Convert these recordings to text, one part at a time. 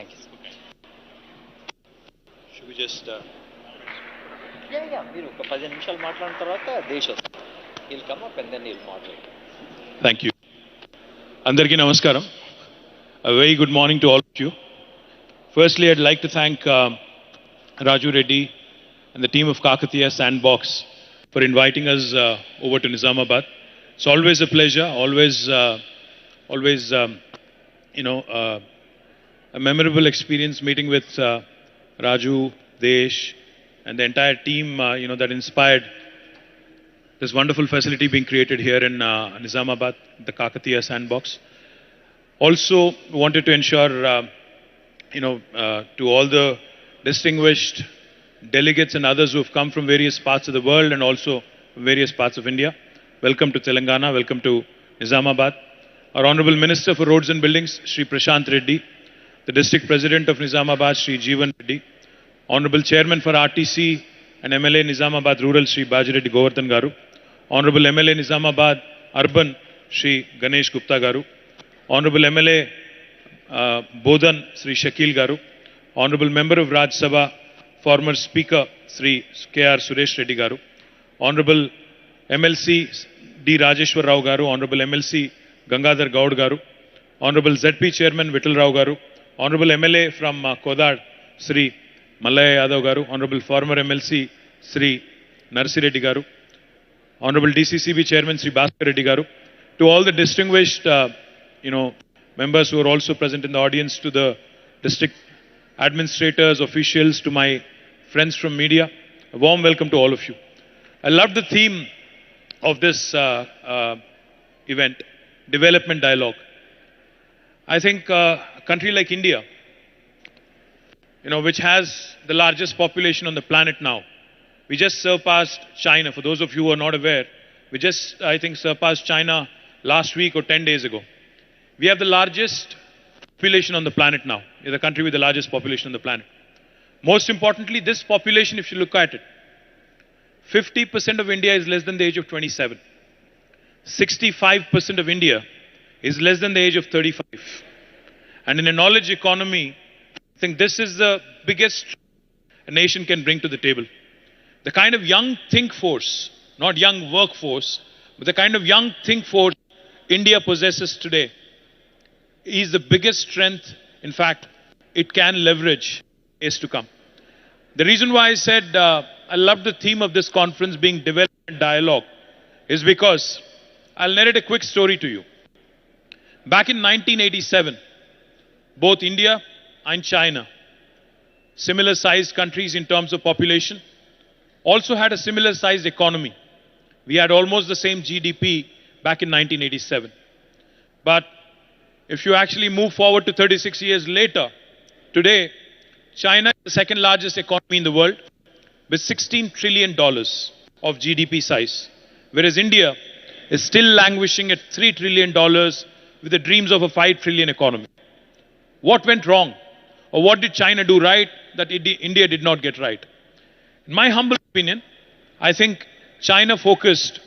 Thank you. Should we just... మీరు ఒక 10 నిమిషాలు మాట్లాడిన తర్వాత దేశ్ వస్తుంది. He'll come up and then he'll moderate. Thank you. Andarki namaskaram. A very good morning to all of you. Firstly, I'd like to thank Raju Reddy and the team of Kakatiya Sandbox for inviting us over to Nizamabad. It's always a pleasure, always, a memorable experience meeting with Raju, Desh, and the entire team, that inspired this wonderful facility being created here in Nizamabad, the Kakatiya Sandbox. Also wanted to ensure, to all the distinguished delegates and others who have come from various parts of the world and also various parts of India, welcome to Telangana, welcome to Nizamabad. Our Honorable Minister for Roads and Buildings, Shri Prashant Reddy, the District President of Nizamabad, Shri Jeevan Reddy, Honorable Chairman for RTC and MLA Nizamabad Rural, Shri Bajireddy Govardhan Garu, Honorable MLA Nizamabad Urban, Shri Ganesh Gupta Garu, Honorable MLA Bodhan, Shri Shakil Garu, Honorable Member of Raj Sabha, former Speaker, Shri K.R. Suresh Reddy Garu, Honorable MLC D. Rajeshwar Rao Garu, Honorable MLC Gangadhar Gaud Garu, Honorable ZP Chairman Vittal Rao Garu, Honorable MLA from Kodad, Shri Mallaya Yadav Garu, Honorable former MLC Shri Narsi Reddy Garu, Honorable DCCB Chairman Shri Bhaskar Reddy Garu, to all the distinguished, members who are also present in the audience, to the district administrators, officials, to my friends from media, a warm welcome to all of you. I love the theme of this event, development dialogue. I think a country like India, which has the largest population on the planet now, we just surpassed China. For those of you who are not aware, we just, I think, surpassed China last week or 10 days ago. We have the largest population on the planet now. We're the country with the largest population on the planet. Most importantly, this population, if you look at it, 50% of India is less than the age of 27. 65% of India is less than the age of 35. And in a knowledge economy, I think this is the biggest a nation can bring to the table. The kind of young think force, not young workforce, but the kind of young think force India possesses today is the biggest strength, in fact, it can leverage is to come. The reason why I said I love the theme of this conference being development dialogue is because I'll narrate a quick story to you. Back in 1987, both India and China, similar sized countries in terms of population, also had a similar sized economy. We had almost the same GDP back in 1987. But if you actually move forward to 36 years later, today, China is the second largest economy in the world with $16 trillion of GDP size, whereas India is still languishing at $3 trillion with the dreams of a 5 trillion economy. What went wrong? Or what did China do right that India did not get right? In my humble opinion, I think China focused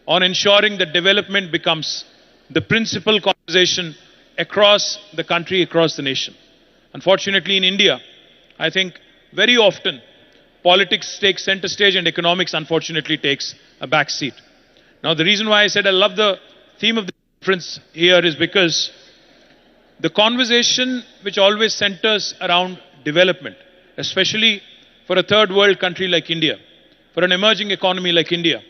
on ensuring that development becomes the principal conversation across the country, across the nation. Unfortunately, in India, I think very often politics takes center stage and economics, unfortunately, takes a back seat. Now, the reason why I said I love the theme of the conference here is because the conversation which always centers around development, especially for a third world country like India, for an emerging economy like India,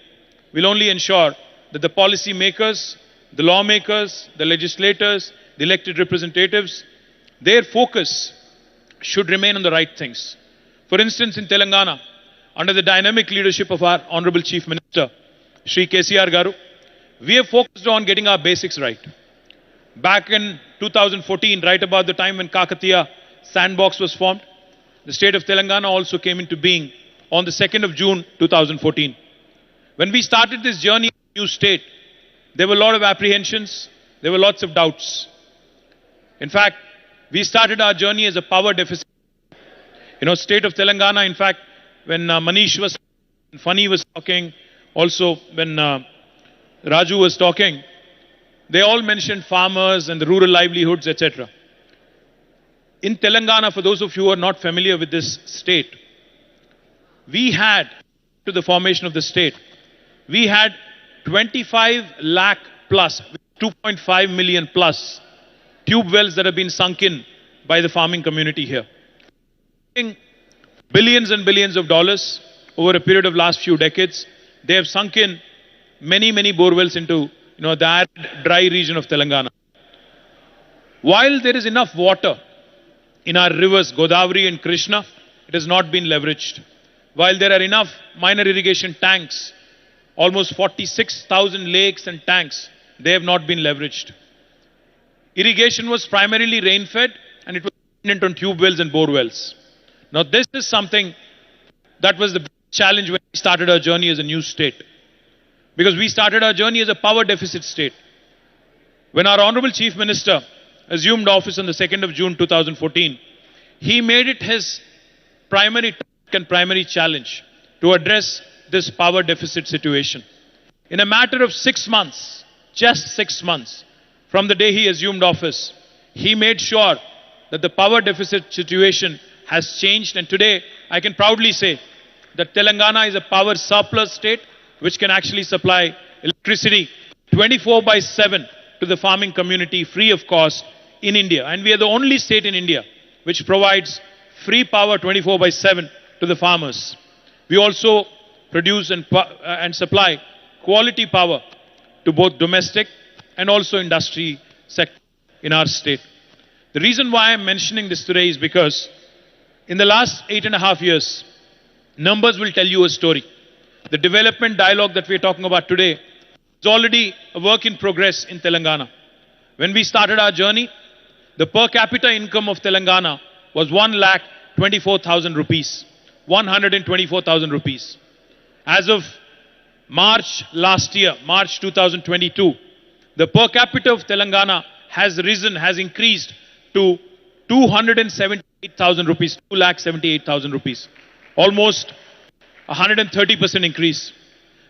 will only ensure that the policy makers, the lawmakers, the legislators, the elected representatives, their focus should remain on the right things. For instance, in Telangana, under the dynamic leadership of our Honorable Chief Minister, Shri KCR Garu, we have focused on getting our basics right. Back in 2014, right about the time when Kakatiya Sandbox was formed, the state of Telangana also came into being on the 2nd of June 2014. When we started this journey in the new state, there were a lot of apprehensions, there were lots of doubts. In fact, we started our journey as a power deficit. State of Telangana, in fact, when Manish was, Funny was talking, also when Raju was talking, they all mentioned farmers and the rural livelihoods, etc. In Telangana, for those of you who are not familiar with this state, we had, to the formation of the state, we had 25 lakh plus, 2.5 million plus tube wells that have been sunk in by the farming community here. Billions and billions of dollars over a period of last few decades. They have sunk in many, many bore wells into the arid, dry region of Telangana. While there is enough water in our rivers, Godavari and Krishna, it has not been leveraged. While there are enough minor irrigation tanks, almost 46,000 lakes and tanks, they have not been leveraged. Irrigation was primarily rain-fed and it was dependent on tube wells and bore wells. Now this is something that was the challenge when we started our journey as a new state. Because we started our journey as a power deficit state. When our Honorable Chief Minister assumed office on the 2nd of June 2014, he made it his primary task and primary challenge to address this power deficit situation. In a matter of 6 months, just 6 months, from the day he assumed office, he made sure that the power deficit situation has changed, and today I can proudly say that Telangana is a power surplus state which can actually supply electricity 24/7 to the farming community free of cost in India. And we are the only state in India which provides free power 24/7 to the farmers. We also produce and supply quality power to both domestic and also industry sector in our state. The reason why I'm mentioning this today is because in the last 8.5 years, numbers will tell you a story. The development dialogue that we're talking about today is already a work in progress in Telangana. When we started our journey, the per capita income of Telangana was 1,24,000 rupees. 124,000 rupees. As of March last year, March 2022, the per capita of Telangana has increased to 278,000 rupees, 2,78,000 rupees. Almost 130% increase.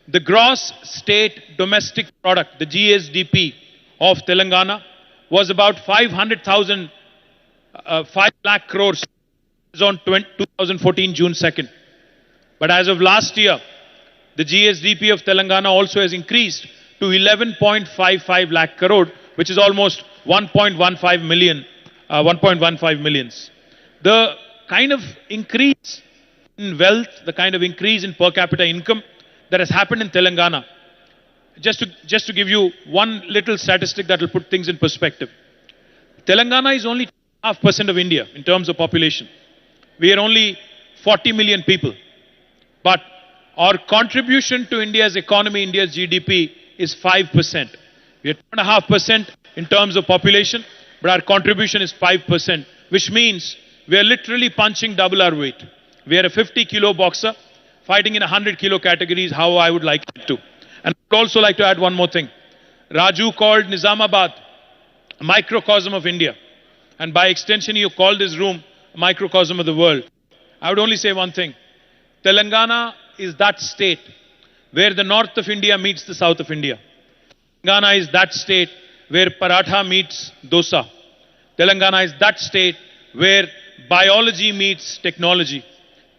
The gross state domestic product, the GSDP of Telangana, was about 500,000, 5 lakh crores on 2014 June 2nd. But as of last year, the GSDP of Telangana also has increased to 11.55 lakh crore, which is almost 1.15 million, 1.15 millions. The kind of increase in wealth, the kind of increase in per capita income that has happened in Telangana, just to give you one little statistic that will put things in perspective. Telangana is only 2.5% of India in terms of population. We are only 40 million people. But our contribution to India's economy, India's GDP, is 5%. We are 2.5% in terms of population, but our contribution is 5%, which means we are literally punching double our weight. We are a 50-kilo boxer fighting in 100-kilo categories, how I would like it to. And I would also like to add one more thing. Raju called Nizamabad a microcosm of India. And by extension, you called this room a microcosm of the world. I would only say one thing. Telangana is that state where the north of India meets the south of India. Telangana is that state where paratha meets dosa. Telangana is that state where biology meets technology.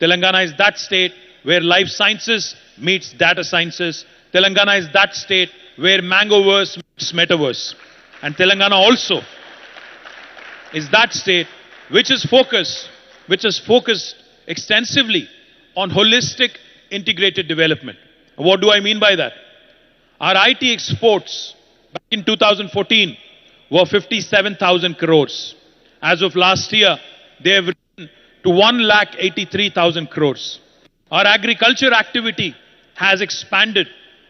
Telangana is that state where life sciences meets data sciences. Telangana is that state where Mangoverse meets Metaverse. And Telangana also is that state which has focused extensively on holistic integrated development. What do I mean by that? Our IT exports back in 2014 were 57,000 crores. As of last year, they have risen to 1,83,000 crores. Our agriculture activity has expanded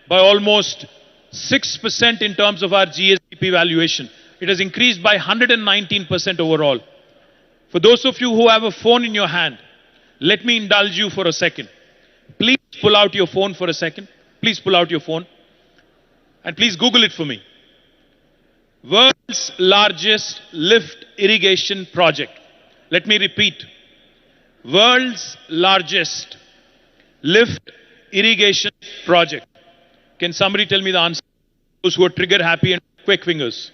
by almost 6% in terms of our GSDP valuation. It has increased by 119% overall. For those of you who have a phone in your hand, let me indulge you for a second. Please pull out your phone for a second. Please pull out your phone. And please Google it for me. World's largest lift irrigation project. Let me repeat. World's largest lift irrigation project. Can somebody tell me the answer? Those who are trigger happy and quick fingers.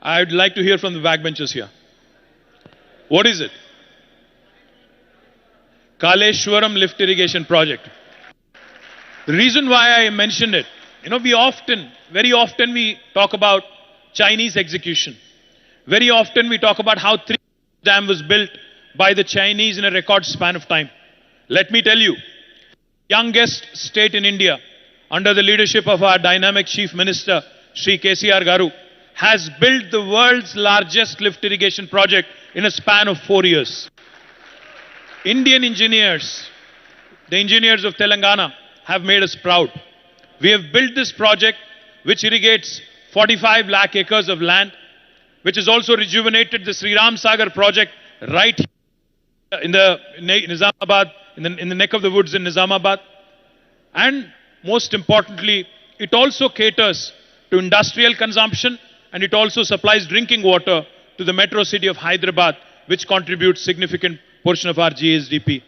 I'd like to hear from the backbenchers here. What is it? Kaleshwaram Lift Irrigation Project. The reason why I mentioned it, very often we talk about Chinese execution. Very often we talk about how Three Dam was built by the Chinese in a record span of time. Let me tell you, youngest state in India, under the leadership of our dynamic Chief Minister, Shri KCR Garu, has built the world's largest lift irrigation project in a span of 4 years. Indian engineers, the engineers of Telangana, have made us proud. We have built this project which irrigates 45 lakh acres of land, which has also rejuvenated the Sri Ram Sagar project right here in the Nizamabad, in the neck of the woods in Nizamabad. And most importantly, it also caters to industrial consumption, and it also supplies drinking water to the metro city of Hyderabad, which contributes significant portion of our GSDP.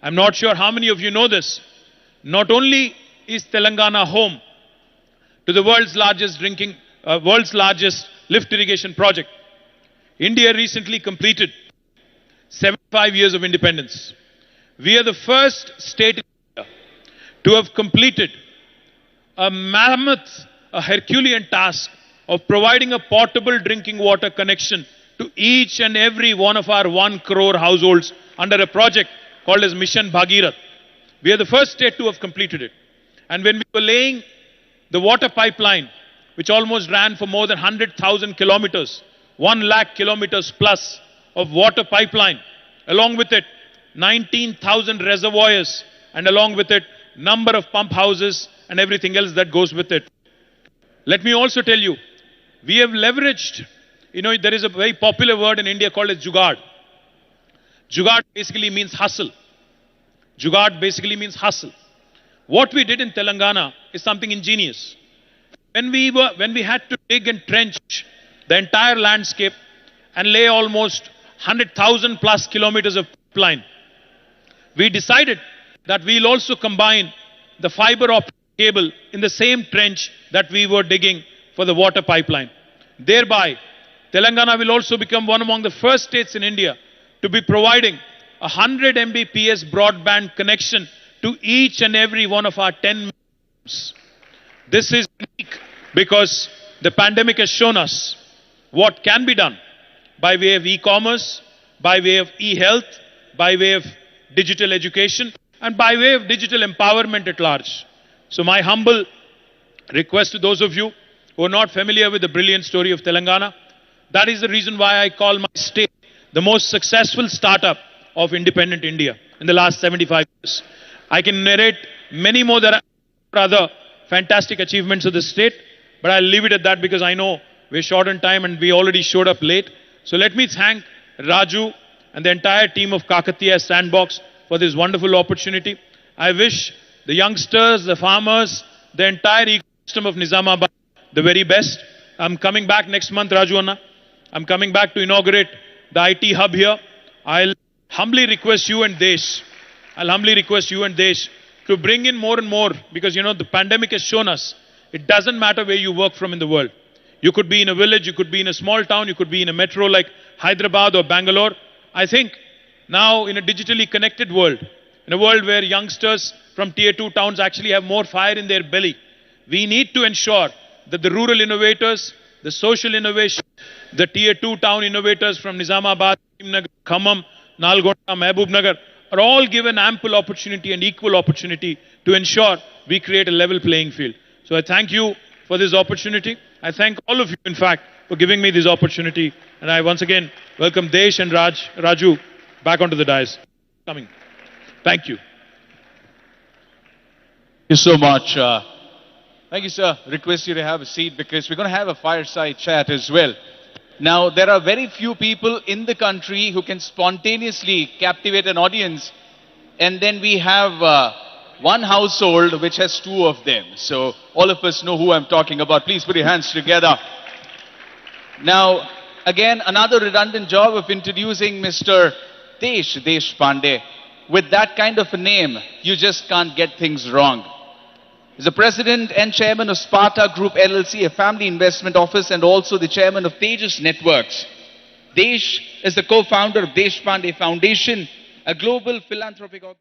I'm not sure how many of you know this. Not only is Telangana home to the world's largest lift irrigation project, India recently completed 75 years of independence. We are the first state in India to have completed a mammoth, a Herculean task of providing a portable drinking water connection to each and every one of our 1 crore households under a project called as Mission Bhagirath. We are the first state to have completed it. And when we were laying the water pipeline, which almost ran for more than 100,000 kilometers, 1 lakh kilometers plus of water pipeline, along with it 19,000 reservoirs, and along with it number of pump houses and everything else that goes with it. Let me also tell you, we have leveraged, there is a very popular word in India called as Jugaad. Jugaad basically means hustle. Jugaad basically means hustle. What we did in Telangana is something ingenious. When we had to dig and trench the entire landscape and lay almost 100,000 plus kilometers of pipeline, we decided that we'll also combine the fiber optic cable in the same trench that we were digging for the water pipeline. Thereby, Telangana will also become one among the first states in India to be providing 100 Mbps broadband connection to each and every one of our 10 millions. This is unique because the pandemic has shown us what can be done by way of e-commerce, by way of e-health, by way of digital education, and by way of digital empowerment at large. So my humble request to those of you who are not familiar with the brilliant story of Telangana, that is the reason why I call my state the most successful startup of independent India in the last 75 years. I can narrate many more other fantastic achievements of the state, but I'll leave it at that because I know we're short on time and we already showed up late. So let me thank Raju and the entire team of Kakatiya Sandbox for this wonderful opportunity. I wish the youngsters, the farmers, the entire ecosystem of Nizamabad the very best. I'm coming back next month, Raju Anna. I'm coming back to inaugurate the IT hub here. I'll humbly request you and Desh to bring in more and more, because the pandemic has shown us it doesn't matter where you work from in the world. You could be in a village, you could be in a small town, you could be in a metro like Hyderabad or Bangalore. I think now in a digitally connected world, in a world where youngsters from tier 2 towns actually have more fire in their belly, we need to ensure that the rural innovators, the social innovation, the tier 2 town innovators from Nizamabad, Khammam, Nalgonda, Mahbubnagar are all given ample opportunity and equal opportunity to ensure we create a level playing field. So I thank you for this opportunity. I thank all of you, in fact, for giving me this opportunity. And I once again welcome Desh and Raju back onto the dais. Coming. Thank you. Thank you so much. Thank you, sir. Request you to have a seat because we're going to have a fireside chat as well. Now, there are very few people in the country who can spontaneously captivate an audience. And then we have one household which has 2 of them. So all of us know who I'm talking about. Please put your hands together. Now, again, another redundant job of introducing Mr. Desh Pandey. With that kind of a name, you just can't get things wrong. He's the president and chairman of Sparta Group LLC, a family investment office, and also the chairman of Tejas Networks. Desh is the co-founder of Deshpande Foundation, a global philanthropic organization.